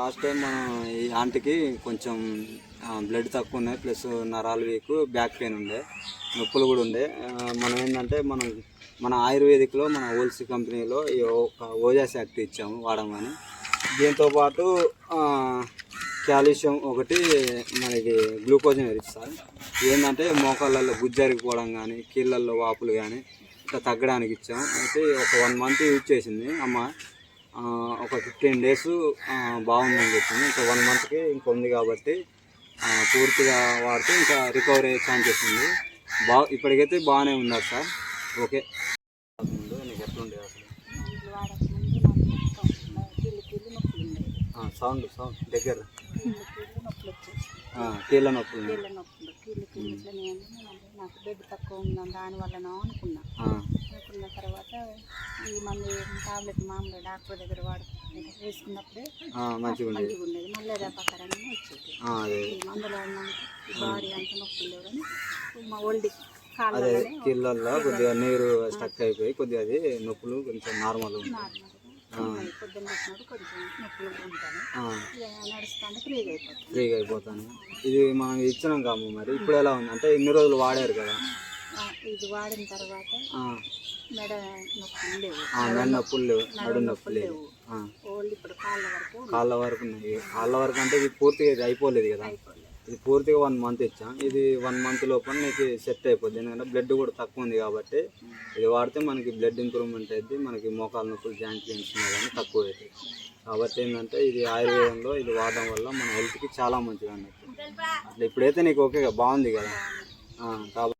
Last time మనం ఈ ఆంటీకి కొంచెం బ్లడ్ తక్కువ ఉన్నాయి, ప్లస్ నరాలు వీక్, బ్యాక్ పెయిన్ ఉండే, నొప్పులు కూడా ఉండే. మనం ఏంటంటే మన ఆయుర్వేదిక్లో మన ఓల్సీ కంపెనీలో ఈ ఒక ఓజాస్ యాక్టివ్ ఇచ్చాము వాడమని. దీంతోపాటు కాల్షియం ఒకటి, మనకి గ్లూకోజ్ ఇస్తారు. ఏంటంటే మోకాళ్ళల్లో గుజ్జరిగిపోవడం కానీ, కీళ్ళల్లో వాపులు కానీ ఇట్లా తగ్గడానికి ఇచ్చాము. అయితే ఒక 1 మంత్ యూజ్ చేసింది అమ్మ. ఒక 15 days బాగుందని చెప్పింది. ఇంకా 1 monthకి ఇంకా ఉంది కాబట్టి పూర్తిగా వాడితే ఇంకా రికవరీ అయ్యే ఛాన్సెస్ ఉంది. ఇప్పటికైతే బాగానే ఉన్నారు సార్. ఓకే. ముందు నీకు ఎట్లుండే అసలు? సౌండ్ దగ్గర కీళ్ళ నొప్పులు, నాకు బ్లడ్ తక్కువ ఉందని దానివల్లనో అనుకున్నా. అనుకున్న తర్వాత ఈ మంది టాబ్లెట్ మామూలు డాక్టర్ దగ్గర వేసుకున్నప్పుడే మంచిగా ఉండేది. మళ్ళీ ప్రకారంగా వచ్చేది. ఈ మందులు బాడీ అంత నొప్పులు లేవు కానీ మా ఓల్డ్ కీళ్ళల్లో కొద్దిగా నీరు స్టక్ అయిపోయి కొద్దిగా అది నొప్పులు కొంచెం నార్మల్ పొద్దున్న వచ్చినప్పుడు కొంచెం నొప్పులు ఉంటాను, నడుస్తాను ఫ్రీగా అయిపోతాను. ఇది మనం ఇచ్చినాం కాము. మరి ఇప్పుడు ఎలా ఉంది అంటే ఇన్ని రోజులు వాడారు కదా, ఇది వాడిన తర్వాత మెడ నొప్పులు లేవు, నడు నొప్పులు లేవు. ఓన్లీ ఇప్పుడు కాళ్ళ వరకు ఉన్నాయి. కాళ్ళ వరకు అంటే ఇది పూర్తిగా ఇది అయిపోలేదు కదా, ఇది పూర్తిగా 1 month ఇచ్చాం. ఇది 1 month లోపల నీకు సెట్ అయిపోద్ది. ఎందుకంటే బ్లడ్ కూడా తక్కువ ఉంది కాబట్టి ఇది వాడితే మనకి బ్లడ్ ఇంప్రూవ్మెంట్ అయితే మనకి మోకాలు నొప్పులు, జాయింట్ పెయిన్స్ కానీ తక్కువ అవుతాయి. కాబట్టి ఏంటంటే ఇది ఆయుర్వేదంలో ఇది వాడడం వల్ల మన హెల్త్కి చాలా మంచిది అన్నట్టు. అట్లా ఇప్పుడైతే నీకు ఓకేగా బాగుంది కదా. కాబట్టి